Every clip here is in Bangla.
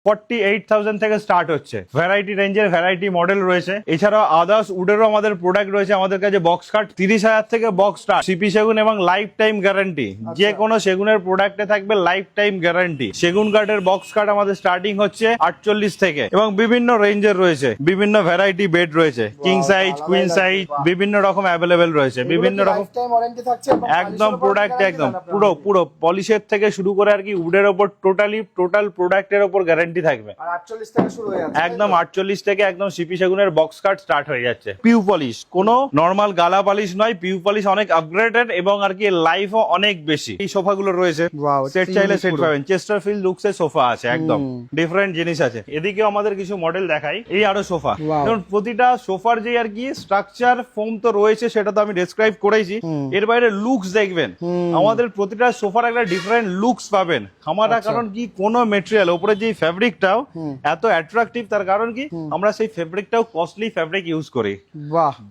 48,000 থেকে স্টার্ট হচ্ছে। ভ্যারাইটি রেঞ্জের ভ্যারাইটি মডেল রয়েছে। এছাড়াও আদার্স উডেরও আমাদের প্রোডাক্ট রয়েছে আমাদের কাছে। বক্স কাট 30,000 থেকে বক্স স্টার্ট। সিপি সেগুন এবং লাইফ টাইম গ্যারান্টি, যে কোনো সেগুনের প্রোডাক্টে থাকবে লাইফ টাইম গ্যারান্টি। সেগুন কাঠের বক্স কাট আমাদের স্টার্টিং হচ্ছে 48 থেকে, এবং বিভিন্ন রেঞ্জের রয়েছে, বিভিন্ন ভ্যারাইটি বেড রয়েছে, কিং সাইজ, কুইন সাইজ, বিভিন্ন রকম অ্যাভেলেবেল রয়েছে, বিভিন্ন রকম একদম প্রোডাক্ট একদম পুরো পুরো পলিশের থেকে শুরু করে আর কি উডের ওপর টোটাল প্রোডাক্টের ওপর গ্যারান্টি থাকবে। একদম 48 থেকে একদম সিপি সেগুনের বক্স কাট স্টার্ট হয়ে যাচ্ছে। পিউ পলিশ, কোনো নরমাল গালা পলিশ নয়, পিউ পলিশ অনেক আপগ্রেডেড এবং আর কি লাইফও অনেক বেশি। এই সোফাগুলো রয়েছে, সেট চাইলে সেট পাবেন। চেস্টারফিল্ড লুকসের সোফা আছে, একদম ডিফারেন্ট জিনিস আছে। এদিকেও আমাদের কিছু মডেল দেখাই। এই আরো সোফা, যেমন প্রতিটা সোফার যে আর কি স্ট্রাকচার ফোম তো রয়েছে, সেটা তো আমি ডেসক্রাইব করেছি। এর বাইরে লুকস দেখবেন, আমাদের প্রতিটা সোফার একটা ডিফারেন্ট লুকস পাবেন। আমারা কারণ কি কোনো মেটেরিয়াল উপরে যে ফ্যাব্রিকটাও এত অ্যাট্রাকটিভ, তার কারণ কি আমরা সেই ফ্যাব্রিকটাও কস্টলি ফ্যাব্রিক ইউজ করি,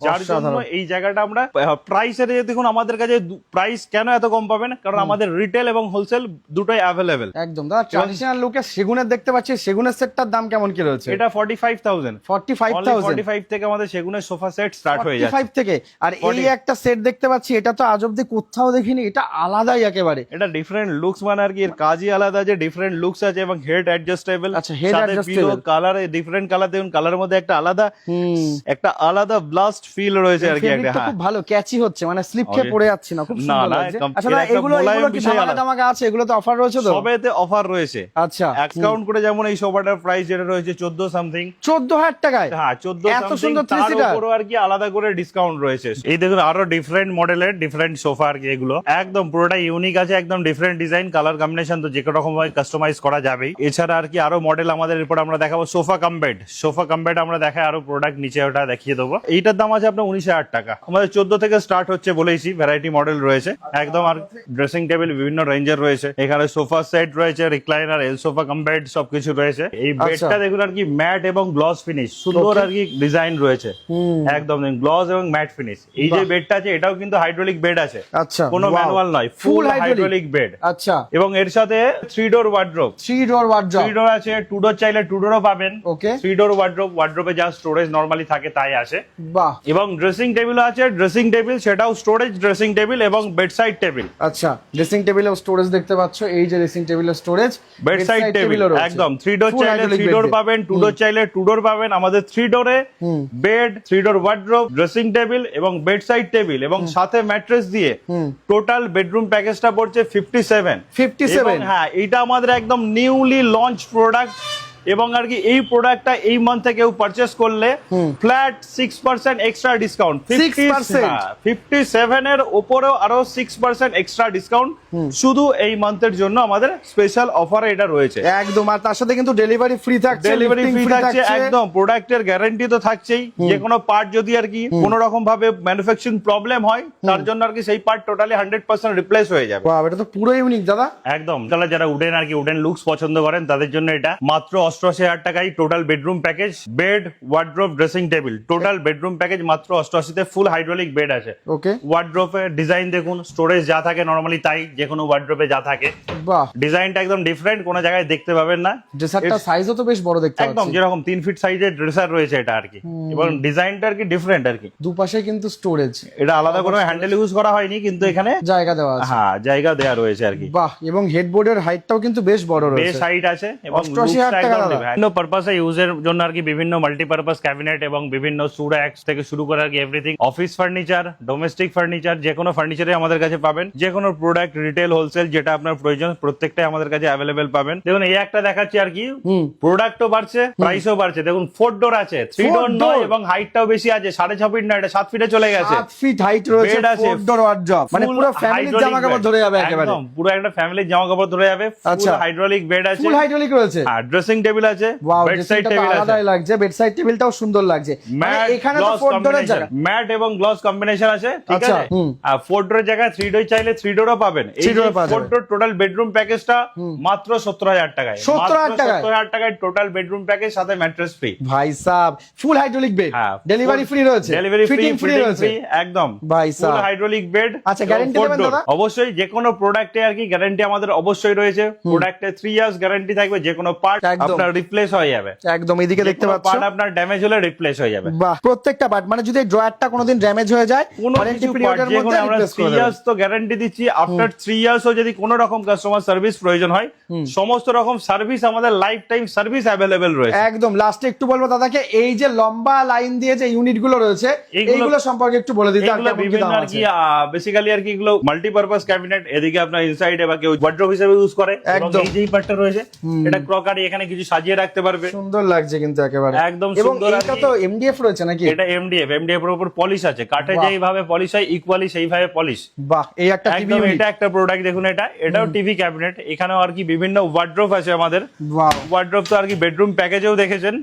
যার জন্য এই জায়গাটা আমরা প্রাইসের দেখুন আমাদের কাছে প্রাইস কেন এত কম পাবেন, কারণ আমাদের রিটেল এবং হোলসেল দুটোই অ্যাভেলেবেল। একদম দাদা ট্র্যাডিশনাল লুকে সেগুনের দেখতে পাচ্ছি, সেগুনের সেটটার দাম কেমন কি রয়েছে? এটা 45,000 45 থেকে আমাদের সেগুনের সোফা সেট স্টার্ট হয়ে যাচ্ছে 45 থেকে। আর এই একটা সেট দেখতে পাচ্ছি, এটা তো আজ অব্দি কোথাও দেখিনি, এটা আলাদাই একেবারে। এটা ডিফারেন্ট লুকস, মানে আর কি এর কাজই আলাদা, যে ডিফারেন্ট লুকস আছে এবং হেড অ্যাডজাস্টেবল। আচ্ছা, head adjustable, colour different colour দেখুন, কালারের মধ্যে একটা আলাদা ব্লাস্ট ফিল রয়েছে আর কি। একটা খুব ভালো ক্যাচি হচ্ছে, মানে স্লিপ খেয়ে পড়ে যাচ্ছে না, খুব সুন্দর লাগছে। আচ্ছা এগুলো কি ধামাকা আছে? এগুলো তো অফার রয়েছে তো? সবেতে অফার রয়েছে। আচ্ছা, ডিসকাউন্ট করে যেমন এই সোফাটার প্রাইস যেটা রয়েছে 14 সামথিং, 14,000 টাকায়। হ্যাঁ 14 এত সামথিং, সুন্দর তার উপরও আর কি আলাদা করে ডিসকাউন্ট রয়েছে। এই দেখুন আরো ডিফারেন্ট মডেলের ডিফারেন্ট সোফা আর কি। এগুলো একদম পুরোটা ইউনিক আছে, একদম ডিফারেন্ট ডিজাইন, কালার কম্বিনেশন তো যে কোনো রকম ভাবে কাস্টমাইজ করা যাবেই। এছাড়া আর কি আরো মডেল আমাদের এরপর আমরা দেখাবো। Sofa cum bed, sofa cum bed আমরা দেখাই আরো প্রোডাক্ট নিচে ওটা দেখিয়ে দেবো। এইটার দাম আছে আপনার 19,000 টাকা। আমাদের 14 থেকে স্টার্ট হচ্ছে বলেছি, ভ্যারাইটি মডেল রয়েছে একদম। আর ড্রেসিং টেবিল বিভিন্ন রেঞ্জের রয়েছে, এখানে সোফা সেট রয়েছে, রিক্লাইনার, এল সোফা কাম বেড সবকিছু রয়েছে। এই বেডটা দেখুন আর কি ম্যাট এবং গ্লস ফিনিশ, সুন্দর আর কি ডিজাইন রয়েছে, একদম গ্লস এবং ম্যাট ফিনিশ। এই যে বেডটা আছে এটাও কিন্তু হাইড্রোলিক বেড আছে। আচ্ছা, কোনো ম্যানুয়াল নয়, ফুল হাইড্রোলিক বেড। আচ্ছা, এবং এর সাথে 3 ডোর ওয়ার্ড্রোব, 3 ডোর ওয়ার্ড্রোব, 3 ডোর আছে, 2 ডোর চাইলে 2 ডোরও পাবেন। ওকে, 3 ডোর ওয়ার্ড্রোব, ওয়ার্ড্রোবে যা স্টোরেজ নরমালি থাকে তাই আসে। বাহ। এবং ড্রেসিং টেবিল আছে, ড্রেসিং টেবিল সেটাও স্টোরেজ ড্রেসিং টেবিল এবং বেডসাইড টেবিল। আচ্ছা, ড্রেসিং টেবিলেও স্টোরেজ দেখতে পাচ্ছ, এই যে ড্রেসিং টেবিলের স্টোরেজ, বেডসাইড টেবিল একদম 3 ডোর চাইলে 3 ডোর পাবেন, 2 ডোর চাইলে 2 ডোর পাবেন। আমাদের 3 ডোরে বেড, 3 ডোর ওয়ার্ড্রোব, ড্রেসিং টেবিল এবং বেডসাইড টেবিল এবং সাথে ম্যাট্রেস দিয়ে টোটাল বেডরুম প্যাকেজটা পড়ছে 57। হ্যাঁ, এটা আমাদের একদম নিউলি লঞ্চ প্রোডাক্ট। এবং আর কি এই প্রোডাক্টটা এই মান্থে কেউ পারচেস করলে ফ্ল্যাট 6% এক্সট্রা ডিসকাউন্ট, 57 এর উপরেও আরো 6% এক্সট্রা ডিসকাউন্ট শুধু এই মান্থের জন্য আমাদের স্পেশাল অফারে এটা রয়েছে একদম। আর তার সাথে কিন্তু ডেলিভারি ফ্রি থাকছে, ডেলিভারি ফ্রি থাকছে একদম। প্রোডাক্টের গ্যারান্টি তো থাকছেই, যে কোনো পার্ট যদি আর কি কোনো রকম ভাবে ম্যানুফ্যাকচারিং প্রবলেম হয় তার জন্য আর কি সেই পার্ট টোটালি 100% রিপ্লেস হয়ে যাবে। বাহ, এটা তো পুরো ইউনিক দাদা। একদম, তাহলে যারা উডেন আর কি উডেন লুকস পছন্দ করেন তাদের জন্য এটা মাত্র 88,000 টাকায় total bedroom package. Bed, wardrobe, dressing table, total bedroom package মাত্র 88 তে। ফুল হাইড্রোলিক বেড আছে। ওকে, ওয়ার্ড্রোবে ডিজাইন দেখুন, স্টোরেজ যা থাকে নরমালি তাই যে কোনো ওয়ার্ড্রোবে যা থাকে। বাহ, ডিজাইনটা একদম ডিফারেন্ট, কোনো জায়গায় দেখতে পাবেন না। ড্রেসারটা সাইজও তো বেশ বড় দেখতে পাচ্ছি, একদম যেরকম 3 ফিট সাইজের ড্রেসার রয়েছে এটা আর কি। এবং ডিজাইনটা আর কি ডিফারেন্ট আর কি। দুপাশে কিন্তু স্টোরেজ, এটা আলাদা করে হ্যান্ডেল ইউজ করা হয়নি, কিন্তু এখানে জায়গা দেওয়া আছে। হ্যাঁ, জায়গা দেওয়া রয়েছে আর কি। বাহ, এবং হেডবোর্ডের হাইটটাও কিন্তু বেশ বড় রয়েছে, বেশ হাইট আছে। এবং 88,000 টাকা বিভিন্ন পারপাসে ইউজের জন্য আর কি বিভিন্ন মাল্টিপারপাস ক্যাবিনেট এবং বিভিন্ন সুরাক্স থেকে শুরু করে আর কি everything, office furniture, domestic furniture, যে কোনো ফার্নিচারে আমাদের কাছে পাবেন। যে কোনো প্রোডাক্ট রিটেল হোলসেল যেটা আপনার প্রয়োজন প্রত্যেকটাই আমাদের কাছে অ্যাভেলেবেল পাবেন। দেখুন এই একটা দেখাচ্ছি আর কি, প্রোডাক্টও বাড়ছে, প্রাইসও বাড়ছে। দেখুন 4 ডোর আছে, 3 ডোর নয়, এবং হাইটটাও বেশি আছে, 6.5 ফিট না, এটা 7 ফিটে চলে গেছে। 7 ফিট হাইট রয়েছে, 4 ডোর ওয়ার্ড্রোব, মানে পুরো ফ্যামিলির জামা কাপড় ধরে যাবে একেবারে। একদম পুরো একটা ফ্যামিলির জামা কাপড় ধরে যাবে। আচ্ছা, হাইড্রোলিক বেড আছে, ফুল হাইড্রোলিক রয়েছে, আর ড্রেসিং টেবিল আছে, বেডসাইড টেবিল আছে। আলাদাই লাগছে, বেডসাইড টেবিলটাও সুন্দর লাগছে। মানে এখানে তো 4 ডোরের জায়গা, ম্যাট এবং গ্লস কম্বিনেশন আছে, ঠিক আচ্ছা, আছে। আর 4 ডোরের জায়গায় 3 ডোর চাইলে 3 ডোরও পাবেন। এই 4 ডোর টোটাল বেডরুম প্যাকেজটা মাত্র 17,000 টাকায়। 17,000 টাকায় টোটাল বেডরুম প্যাকেজ, সাথে ম্যাট্রেস ফ্রি। ভাই সাব, ফুল হাইড্রোলিক বেড, ডেলিভারি ফ্রি রয়েছে, ডেলিভারি ফিটিং ফ্রি রয়েছে একদম। ভাই সাব, ফুল হাইড্রোলিক বেড। আচ্ছা, গ্যারান্টি দেবেন দাদা? অবশ্যই, যে কোনো প্রোডাক্টে আর কি গ্যারান্টি আমাদের অবশ্যই রয়েছে। প্রোডাক্টে 3 ইয়ার্স গ্যারান্টি থাকবে, যে কোনো পার্ট আপনার ওটা রিপ্লেস হয়ে যাবে। একদম এদিকে দেখতে পাচ্ছ পার্ট আপনার ড্যামেজ হলে রিপ্লেস হয়ে যাবে। বাহ, প্রত্যেকটা পার্ট মানে যদি ড্রয়ারটা কোনোদিন ড্যামেজ হয়ে যায় কোনো ওয়ারেন্টি কিছু পিরিয়ডের part, মধ্যে আমরা রিপ্লেস 3 করে ইয়ার্স তো গ্যারান্টি দিচ্ছি। আফটার 3 ইয়ার্সও যদি কোনো রকম কাস্টমার সার্ভিস প্রয়োজন হয়, সমস্ত রকম সার্ভিস আমাদের লাইফ টাইম সার্ভিস অ্যাভেলেবেল রয়েছে। একদম লাস্টে একটু বলবো দাদাকে, এই যে লম্বা লাইন দিয়ে যে ইউনিট গুলো রয়েছে এইগুলো সম্পর্কে একটু বলে দিতে। এগুলো বিভিন্ন আর কি বেসিক্যালি আর কি এগুলো মাল্টিপারপাস ক্যাবিনেট, এদিকে আপনার ইনসাইডে বা কেউ ওয়ার্ডরোব হিসেবে ইউজ করে। একদম। এই যেই পার্টটা রয়েছে এটা ক্রকারি, এখানে কিছু সাজিয়ে রাখতে পারবে। সুন্দর লাগছে কিন্তু একেবারে একদম এবং সুন্দর। এটা তো এমডিএফ রয়েছে নাকি? এটা এমডিএফ এর উপর পলিশ আছে। কাঠে যেইভাবে পলিশ হয় ইকুয়ালি সেইভাবে পলিশ। বাহ, এই একটা টিভি একদম ইউনিট। এটা একটা প্রোডাক্ট দেখুন, এটাও টিভি ক্যাবিনেট। এখানেও আর কি বিভিন্ন ওয়ার্ডরোব আছে আমাদের। ওয়াও, ওয়ার্ডরোব তো আর কি বেডরুম প্যাকেজেও দেখেছেন।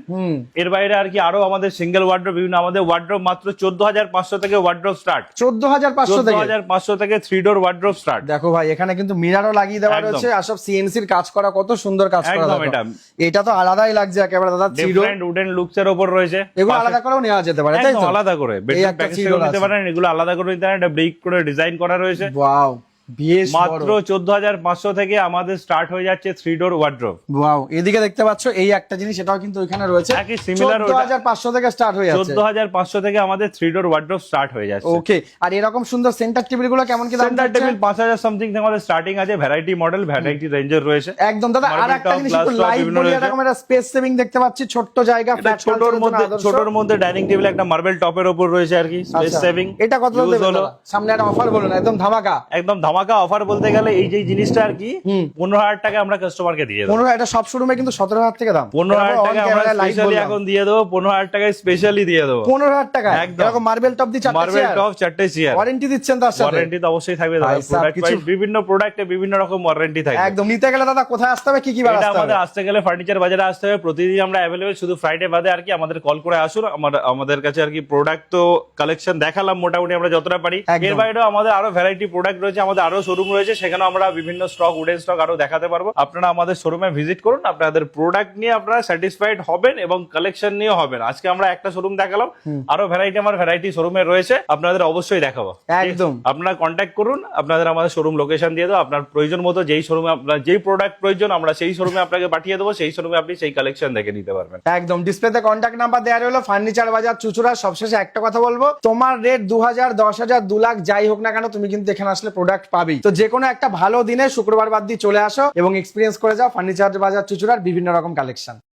এর বাইরে আর কি আরো আমাদের সিঙ্গেল ওয়ার্ডরোব বিভিন্ন, আমাদের ওয়ার্ডরোব মাত্র 14,500 থেকে ওয়ার্ডরোব স্টার্ট। 14,500 থেকে 14,500 থেকে 3 ডোর ওয়ার্ডরোব স্টার্ট। দেখো ভাই, এখানে কিন্তু মিরারও লাগিয়ে দেওয়া একদম। রয়েছে আর সব সিএনসির কাজ করা, কত সুন্দর কাজ করা। একদম দেখো। এটা। এটা তো আলাদাই লাগছে একেবারে দাদা। ডিফারেন্ট উডেন লুকস এর উপর রয়েছে। এগুলো আলাদা করেও নেওয়া যেতে পারে, তাই একদম তো? আলাদা করে এই বেডরুম একটা প্যাকেজ চিরো নিতে আছে। পারেন, এগুলো আলাদা করে নিতে পারেন। এটা ব্রেক করে ডিজাইন করা রয়েছে। ওয়াও, বেশ মাত্র 14,500 থেকে আমাদের স্টার্ট হয়ে যাচ্ছে 3 ডোর ওয়ার্ডরোব। ওয়াও, এদিকে দেখতে পাচ্ছ এই একটা জিনিস, এটাও কিন্তু এখানে রয়েছে। একই similar 14,500 থেকে স্টার্ট হয়ে যাচ্ছে। 14,500 থেকে আমাদের 3 ডোর ওয়ার্ডরোব স্টার্ট হয়ে যাচ্ছে। ওকে, আর এরকম সুন্দর সেন্টার টেবিল গুলো কেমন কি দাম? সেন্টার টেবিল 5,000 সামথিং থেকে আমাদের স্টার্টিং আছে। ভ্যারাইটি মডেল, ভ্যারাইটি রেঞ্জের রয়েছে। একদম দাদা। আর Marble একটা top, জিনিস glass একটু top লাইট বিভিন্ন বলি, রয়েছে। এরকম একটা স্পেস সেভিং দেখতে পাচ্ছি, ছোট্ট জায়গা, এটা flat culture-এর জন্য আদর্শ। ছোটর মধ্যে ডাইনিং টেবিল একটা মার্বেল টপের উপর রয়েছে আর কি, স্পেস আচ্ছা, সেভিং। এটা কত দাম দেবেন দাদা? সামনে একটা অফার বলুন, একদম ধামাকা। একদম ধামাকা অফার বলতে গেলে এই যে জিনিসটা আর কি 15,000 টাকা আমরা কাস্টমারকে দিয়ে দেবো। 15, এটা সব শোরুমে কিন্তু 17,000 থেকে দাম। 15,000 টাকা আমরা স্পেশালি এখন দিয়ে দেবো। 15,000 টাকায় স্পেশালি দিয়ে দেবো। 15,000 টাকা একদম। এরকম মার্বেল টপ দিয়ে মার্বেল টপ 4টে চেয়ার। ওয়ারেন্টি দিচ্ছেন তার সাথে? ওয়ারেন্টি তো অবশ্যই থাকবে দাদা। ভাই সাব, প্রোডাক্ট কিছু- ওয়াইজ বিভিন্ন প্রোডাক্টে বিভিন্ন রকম ওয়ারেন্টি থাকবে। একদম। নিতে গেলে দাদা কোথায় আসতে হবে, কি কি বার এটা আসতে হবে? আমাদের আসতে গেলে ফার্নিচার বাজারে আসতে হবে। প্রতিদিন আমরা অ্যাভেলেবেল, শুধু ফ্রাইডে বাদে আর কি আমাদের কল করে আসুন। আমাদের কাছে আর কি প্রোডাক্ট তো কালেকশন দেখালাম মোটামুটি আমরা যতটা পারি। একদম। এর বাইরেও আমাদের আরো ভ্যারাইটি প্রোডাক্ট রয়েছে, আমাদের আরো শোরুম রয়েছে, সেখানে আমরা বিভিন্ন স্টক, উডেন স্টক আরো দেখাতে পারবো। আপনারা আমাদের শোরুমে ভিজিট করুন, আপনাদের প্রোডাক্ট নিয়ে আপনারা স্যাটিসফাইড হবেন এবং কালেকশন নিয়ে হবেন। আজকে আমরা একটা শোরুম দেখালাম, আরো ভ্যারাইটি শোরুমে রয়েছে, আপনাদের অবশ্যই দেখাবো। একদম। আপনারা কন্ট্যাক্ট করুন, আপনাদের আমাদের শোরুম লোকেশন দিয়ে দেবো। আপনার প্রয়োজন মতো যেই শোরুমে আপনার যেই প্রোডাক্ট প্রয়োজন আমরা সেই শোরুমে আপনাকে পাঠিয়ে দেবো। সেই শোরুমে আপনি সেই কালেকশন দেখে নিতে পারবেন। একদম। ডিসপ্লেতে কন্ট্যাক্ট নাম্বার দেওয়া রইলো। ফার্নিচার বাজার চুচুড়া। সবশেষে একটা কথা বলবো, তোমার রেট 2,000, 10,000, 2 লাখ যাই হোক না কেন, তুমি কিন্তু এখানে আসলে প্রোডাক্ট পাবেই। তো যে কোনো একটা ভালো দিনে শুক্রবার বাদ দিয়ে চলে আসো এবং এক্সপিরিয়েন্স করে যাও ফার্নিচার বাজার চুচুড়ার বিভিন্ন রকম কালেকশন।